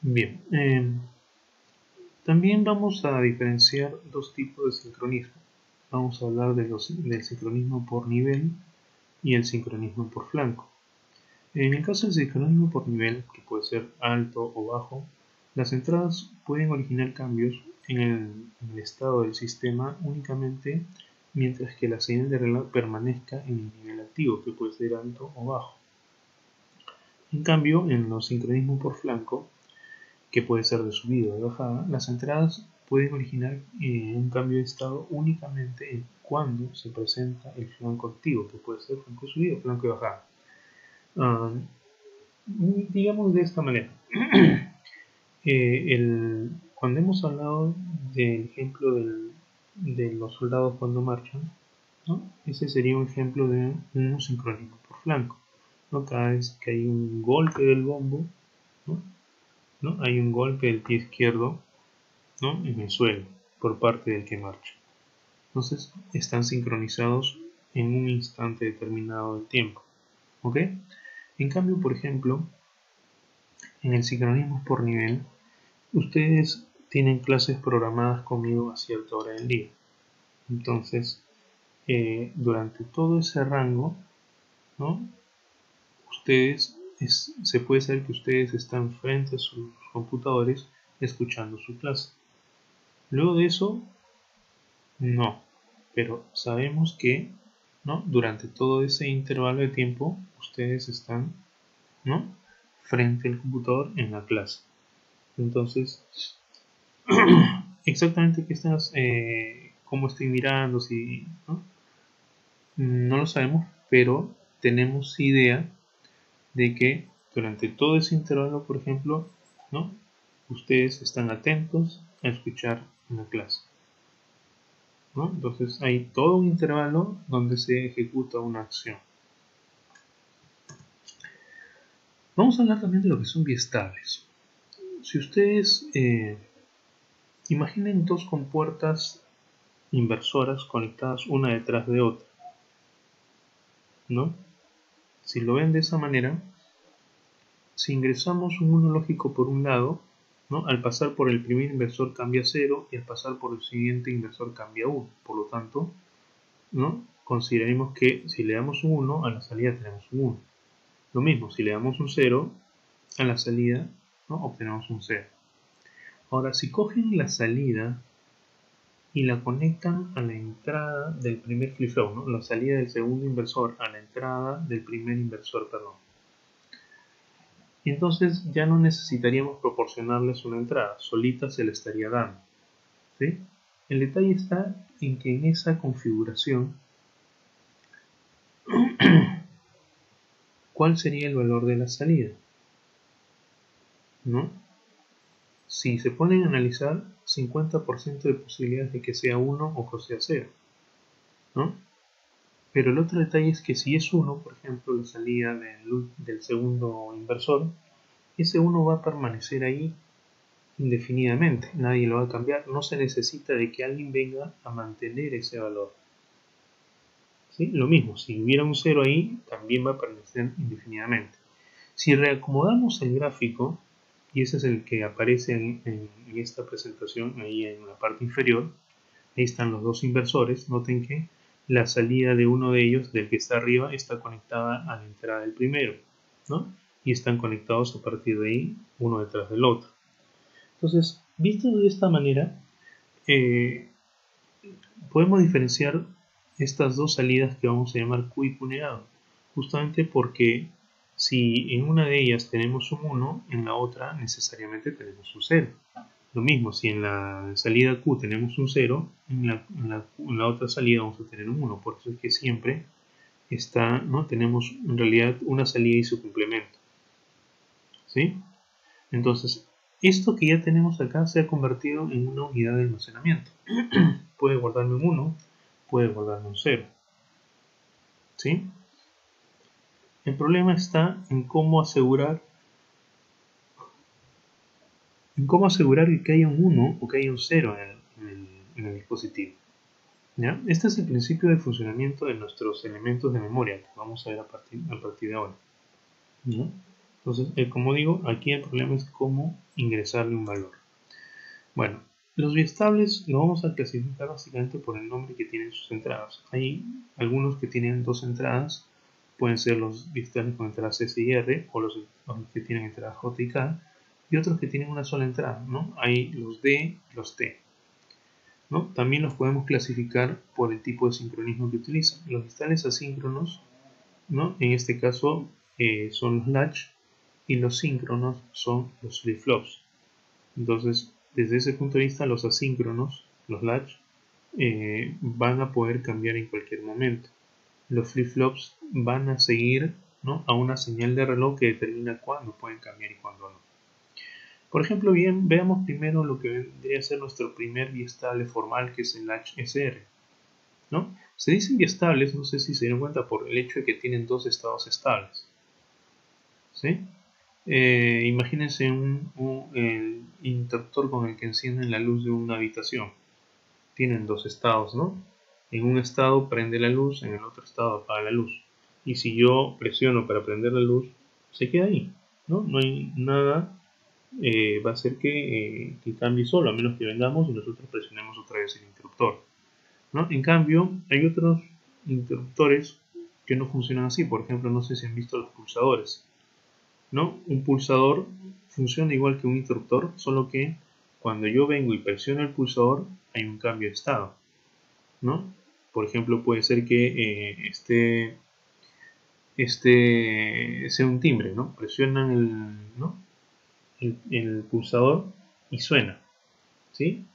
Bien, también vamos a diferenciar dos tipos de sincronismo. Vamos a hablar del sincronismo por nivel y el sincronismo por flanco. En el caso del sincronismo por nivel, que puede ser alto o bajo, las entradas pueden originar cambios en el estado del sistema únicamente mientras que la señal de reloj permanezca en el nivel activo, que puede ser alto o bajo. En cambio, en los sincronismos por flanco, que puede ser de subida o de bajada, las entradas pueden originar un cambio de estado únicamente cuando se presenta el flanco activo, que puede ser flanco de subida o flanco de bajada. Digamos de esta manera. Cuando hemos hablado del ejemplo de los soldados cuando marchan, ¿no? Ese sería un ejemplo de un sincronismo por flanco, ¿no? Cada vez que hay un golpe del bombo, ¿no? Hay un golpe del pie izquierdo, ¿no? En el suelo por parte del que marcha. Entonces están sincronizados en un instante determinado del tiempo. ¿Ok? En cambio, por ejemplo, en el sincronismo por nivel, ustedes tienen clases programadas conmigo a cierta hora del día. Entonces, durante todo ese rango, ¿no? Se puede saber que ustedes están frente a sus computadores escuchando su clase. Luego de eso, no. Pero sabemos que, ¿no? Durante todo ese intervalo de tiempo, ustedes están, ¿no? Frente al computador en la clase. Entonces, exactamente qué estás, cómo estoy mirando, si, ¿no? No lo sabemos, pero tenemos idea de que durante todo ese intervalo, por ejemplo, ¿no? Ustedes están atentos a escuchar una clase, ¿no? Entonces hay todo un intervalo donde se ejecuta una acción. Vamos a hablar también de lo que son biestables. Si ustedes imaginen dos compuertas inversoras conectadas una detrás de otra, ¿no? Si lo ven de esa manera, si ingresamos un 1 lógico por un lado, ¿no? Al pasar por el primer inversor cambia 0 y al pasar por el siguiente inversor cambia 1. Por lo tanto, ¿no? Consideremos que si le damos un 1, a la salida tenemos un 1. Lo mismo, si le damos un 0, a la salida, ¿no? Obtenemos un 0. Ahora, si cogen la salida y la conectan a la entrada del primer flip-flop, ¿no? La salida del segundo inversor a la entrada del primer inversor, perdón. Y entonces ya no necesitaríamos proporcionarles una entrada, solita se le estaría dando, ¿sí? El detalle está en que en esa configuración, ¿cuál sería el valor de la salida? ¿No? Si se ponen a analizar, 50% de posibilidades de que sea 1 o que sea 0, ¿no? Pero el otro detalle es que si es 1, por ejemplo, la salida del segundo inversor, ese 1 va a permanecer ahí indefinidamente, nadie lo va a cambiar, no se necesita de que alguien venga a mantener ese valor. ¿Sí? Lo mismo, si hubiera un 0 ahí, también va a permanecer indefinidamente. Si reacomodamos el gráfico, y ese es el que aparece en esta presentación, ahí en la parte inferior, ahí están los dos inversores, noten que la salida de uno de ellos, del que está arriba, está conectada a la entrada del primero, ¿no? Y están conectados a partir de ahí, uno detrás del otro. Entonces, visto de esta manera, podemos diferenciar estas dos salidas que vamos a llamar Q y Q negado, justamente porque si en una de ellas tenemos un 1, en la otra necesariamente tenemos un 0. Lo mismo, si en la salida Q tenemos un 0, en la otra salida vamos a tener un 1. Por eso es que siempre ¿no? Tenemos en realidad una salida y su complemento. ¿Sí? Entonces, esto que ya tenemos acá se ha convertido en una unidad de almacenamiento. Puede guardarme un 1, puede guardarme un 0. ¿Sí? El problema está en cómo asegurar que haya un 1 o que haya un 0 en el dispositivo. ¿Ya? Este es el principio de funcionamiento de nuestros elementos de memoria que vamos a ver a partir de ahora. ¿Ya? Entonces, como digo, aquí el problema es cómo ingresarle un valor. Bueno, los biestables lo vamos a clasificar básicamente por el nombre que tienen sus entradas. Hay algunos que tienen dos entradas, pueden ser los biestables con entradas S y R, o los que tienen entradas J y K, y otros que tienen una sola entrada, ¿no? Hay los D y los T, ¿no? También los podemos clasificar por el tipo de sincronismo que utilizan. Los biestables asíncronos, ¿no? En este caso son los latch, y los síncronos son los flip-flops. Entonces, desde ese punto de vista, los asíncronos, los latch, van a poder cambiar en cualquier momento. Los flip-flops van a seguir, ¿no?, a una señal de reloj que determina cuándo pueden cambiar y cuándo no. Por ejemplo, bien, veamos primero lo que vendría a ser nuestro primer biestable formal, que es el latch SR, ¿no? Se dicen biestables, no sé si se dieron cuenta, por el hecho de que tienen dos estados estables, ¿sí? Imagínense el interruptor con el que encienden la luz de una habitación. Tienen dos estados, ¿no? En un estado prende la luz, en el otro estado apaga la luz. Y si yo presiono para prender la luz, se queda ahí, ¿no? No hay nada, va a hacer que cambie solo, a menos que vengamos y nosotros presionemos otra vez el interruptor, ¿no? En cambio, hay otros interruptores que no funcionan así. Por ejemplo, no sé si han visto los pulsadores, ¿no? Un pulsador funciona igual que un interruptor, solo que cuando yo vengo y presiono el pulsador hay un cambio de estado, ¿no? Por ejemplo, puede ser que sea un timbre, ¿no? Presionan el pulsador y suena, ¿sí?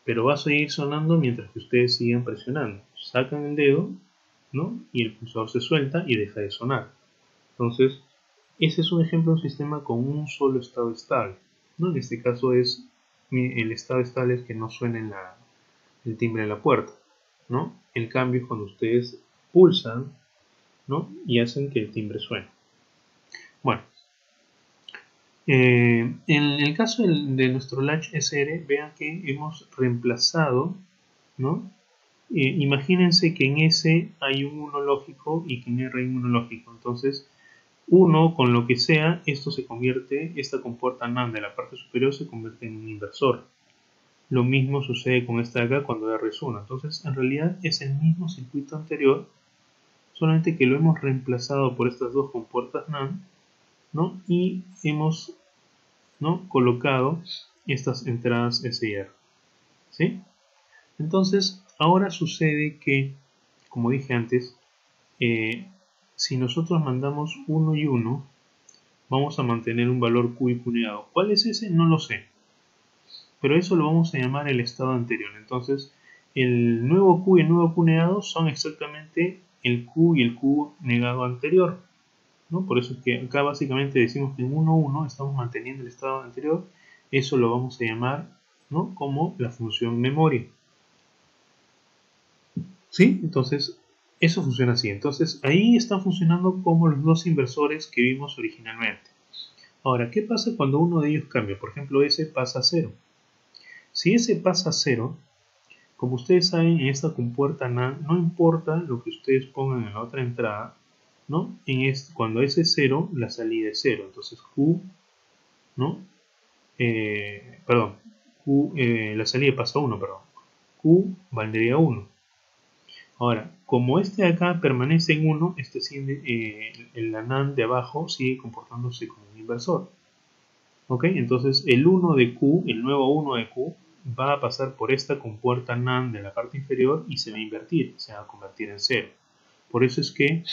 Pero va a seguir sonando mientras que ustedes sigan presionando. Sacan el dedo, ¿no? Y el pulsador se suelta y deja de sonar. Entonces, ese es un ejemplo de un sistema con un solo estado estable, ¿no? En este caso el estado estable es que no suene el timbre de la puerta, ¿no? El cambio es cuando ustedes pulsan, ¿no?, y hacen que el timbre suene. Bueno, en el caso de nuestro latch SR, vean que hemos reemplazado, ¿no? Imagínense que en S hay un 1 lógico y que en R hay un 1 lógico. Entonces, 1 con lo que sea, esta compuerta NAND de la parte superior se convierte en un inversor. Lo mismo sucede con esta de acá cuando R es 1. Entonces, en realidad es el mismo circuito anterior, solamente que lo hemos reemplazado por estas dos compuertas NAND, ¿no? Y hemos, ¿no?, colocado estas entradas SR, ¿sí? Entonces, ahora sucede que, como dije antes, si nosotros mandamos 1 y 1, vamos a mantener un valor Q y Q negado. ¿Cuál es ese? No lo sé. Pero eso lo vamos a llamar el estado anterior. Entonces, el nuevo Q y el nuevo Q negado son exactamente el Q y el Q negado anterior, ¿no? Por eso es que acá básicamente decimos que en 1,1 estamos manteniendo el estado anterior. Eso lo vamos a llamar, ¿no?, como la función memoria, ¿sí? Entonces, eso funciona así. Entonces, ahí están funcionando como los dos inversores que vimos originalmente. Ahora, ¿qué pasa cuando uno de ellos cambia? Por ejemplo, S pasa a 0. Si S pasa a 0, como ustedes saben, en esta compuerta NAND no importa lo que ustedes pongan en la otra entrada, ¿no? Cuando S es 0, la salida es 0. Entonces Q, ¿no? La salida pasa a 1, perdón. Q valdría 1. Ahora, como este de acá permanece en 1, la NAND de abajo sigue comportándose como un inversor. ¿Ok? Entonces el 1 de Q, el nuevo 1 de Q, va a pasar por esta compuerta NAND de la parte inferior y se va a invertir, se va a convertir en 0. Por eso es que,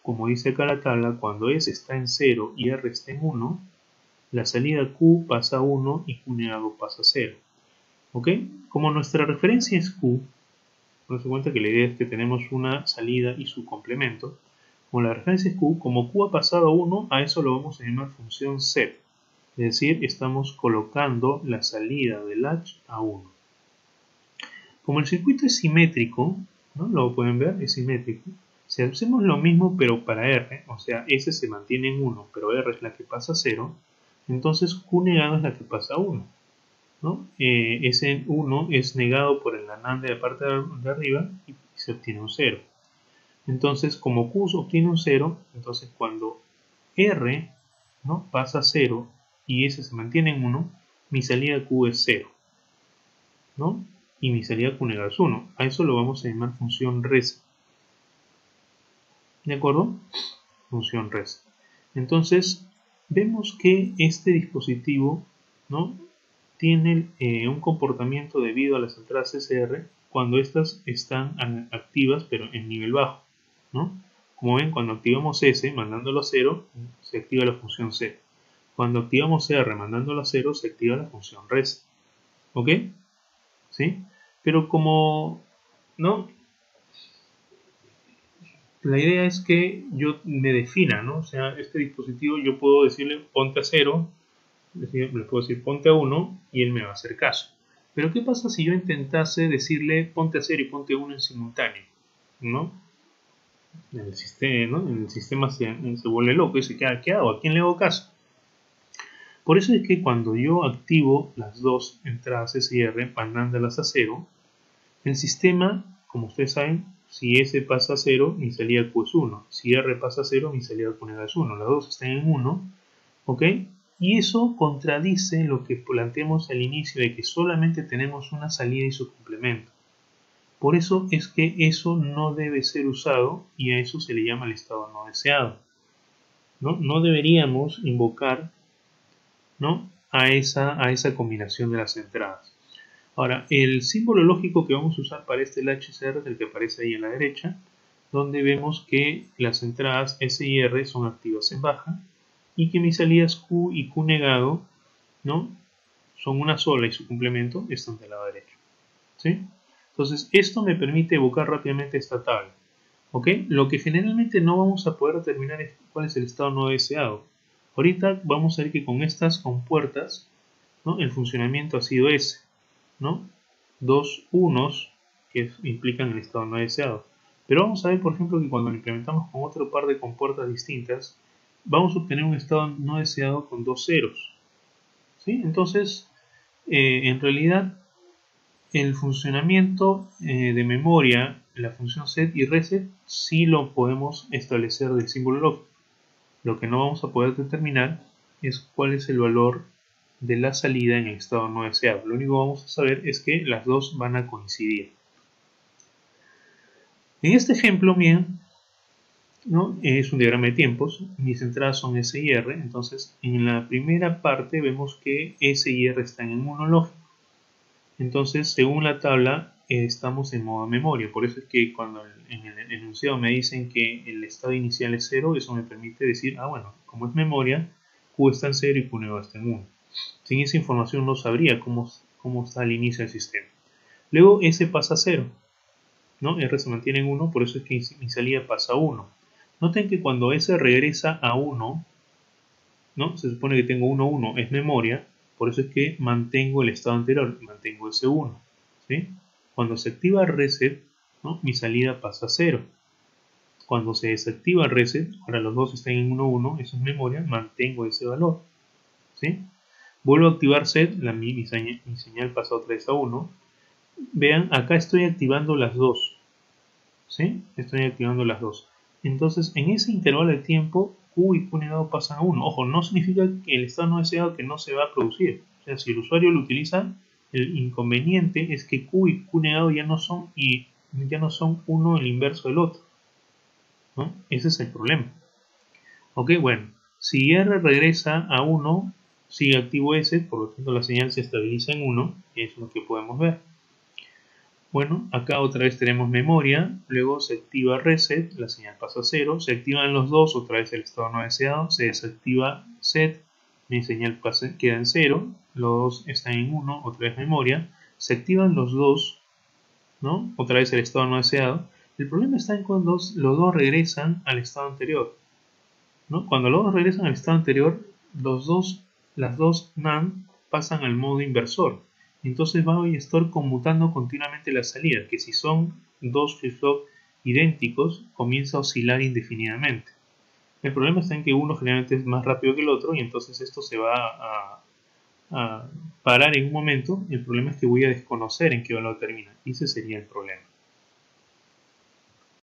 como dice acá la tabla, cuando S está en 0 y R está en 1, la salida Q pasa a 1 y Q negado pasa a 0. ¿Ok? Como nuestra referencia es Q, nos damos cuenta que la idea es que tenemos una salida y su complemento. Como la referencia es Q, como Q ha pasado a 1, a eso lo vamos a llamar función set. Es decir, estamos colocando la salida del latch a 1. Como el circuito es simétrico, ¿no?, lo pueden ver, es simétrico. Si hacemos lo mismo pero para R, o sea, S se mantiene en 1, pero R es la que pasa a 0, entonces Q negado es la que pasa a 1, ¿no? Ese 1 es negado por el NAND de la parte de arriba y se obtiene un 0. Entonces, como Q obtiene un 0, entonces cuando R ¿no? Pasa a 0 y S se mantiene en 1, mi salida Q es 0, ¿no? Y mi salida Q negado es 1. A eso lo vamos a llamar función res. ¿De acuerdo? Función res. Entonces, vemos que este dispositivo, ¿no?, tiene un comportamiento debido a las entradas SR cuando estas están activas pero en nivel bajo, ¿no? Como ven, cuando activamos S mandándolo a 0, se activa la función set. Cuando activamos R mandándolo a 0, se activa la función res. ¿Ok? ¿Sí? Pero como, ¿no?, la idea es que yo me defina, ¿no? O sea, este dispositivo yo puedo decirle ponte a 0, le puedo decir ponte a 1 y él me va a hacer caso. Pero ¿qué pasa si yo intentase decirle ponte a 0 y ponte a 1 en simultáneo? ¿No? En el sistema se vuelve loco y dice, ¿qué hago? ¿A quién le hago caso? Por eso es que cuando yo activo las dos entradas SR mandándolas a 0, el sistema, como ustedes saben, si S pasa a 0, mi salida Q es 1. Si R pasa a 0, mi salida Q es 1. Las dos están en 1, ¿ok? Y eso contradice lo que planteamos al inicio de que solamente tenemos una salida y su complemento. Por eso es que eso no debe ser usado y a eso se le llama el estado no deseado. No deberíamos invocar, ¿no?, a esa combinación de las entradas. Ahora, el símbolo lógico que vamos a usar para este LHCR es el que aparece ahí a la derecha, donde vemos que las entradas S y R son activas en baja y que mis salidas Q y Q negado, ¿no?, son una sola y su complemento están del lado derecho. ¿Sí? Entonces, esto me permite evocar rápidamente esta tabla. ¿Ok? Lo que generalmente no vamos a poder determinar es cuál es el estado no deseado. Ahorita vamos a ver que con estas compuertas, ¿no?, el funcionamiento ha sido ese, ¿no? Dos unos que implican el estado no deseado. Pero vamos a ver, por ejemplo, que cuando lo implementamos con otro par de compuertas distintas, vamos a obtener un estado no deseado con dos ceros. ¿Sí? Entonces, en realidad, el funcionamiento de memoria, la función set y reset, sí lo podemos establecer del símbolo lógico. Lo que no vamos a poder determinar es cuál es el valor de la salida en el estado no deseado. Lo único que vamos a saber es que las dos van a coincidir. En este ejemplo, bien, ¿no?, es un diagrama de tiempos. Mis entradas son S y R. Entonces, en la primera parte vemos que S y R están en uno lógico. Entonces, según la tabla, estamos en modo memoria. Por eso es que cuando en el enunciado me dicen que el estado inicial es 0, eso me permite decir, bueno, como es memoria, Q está en 0 y Q negado está en 1. Sin esa información no sabría cómo está el inicio del sistema. Luego S pasa a 0, ¿no? R se mantiene en 1, por eso es que mi salida pasa a 1. Noten que cuando S regresa a 1, ¿no?, se supone que tengo 1, 1, es memoria. Por eso es que mantengo el estado anterior, mantengo ese 1. ¿Sí? Cuando se activa reset, ¿no?, mi salida pasa a 0. Cuando se desactiva reset, ahora los dos están en 1, 1, eso es memoria, mantengo ese valor. ¿Sí? Vuelvo a activar set, mi señal pasa otra vez a 1. Vean, acá estoy activando las dos. ¿Sí? Estoy activando las dos. Entonces, en ese intervalo de tiempo, Q y Q negado pasan a 1. Ojo, no significa que el estado no deseado que no se va a producir. O sea, si el usuario lo utiliza, el inconveniente es que Q y Q negado ya no son uno el inverso del otro, ¿no? Ese es el problema. Ok, bueno, si R regresa a 1, sigue activo S, por lo tanto la señal se estabiliza en 1, es lo que podemos ver. Bueno, acá otra vez tenemos memoria, luego se activa reset, la señal pasa a 0, se activan los dos, otra vez el estado no deseado, se desactiva set, mi señal queda en 0, los dos están en 1, otra vez memoria, se activan los dos, ¿no?, otra vez el estado no deseado. El problema está en cuando los dos regresan al estado anterior, ¿no? Cuando los dos regresan al estado anterior, las dos NAND pasan al modo inversor. Entonces voy a estar conmutando continuamente la salida, que si son dos flip-flop idénticos, comienza a oscilar indefinidamente. El problema está en que uno generalmente es más rápido que el otro y entonces esto se va a parar en un momento. El problema es que voy a desconocer en qué valor termina y ese sería el problema.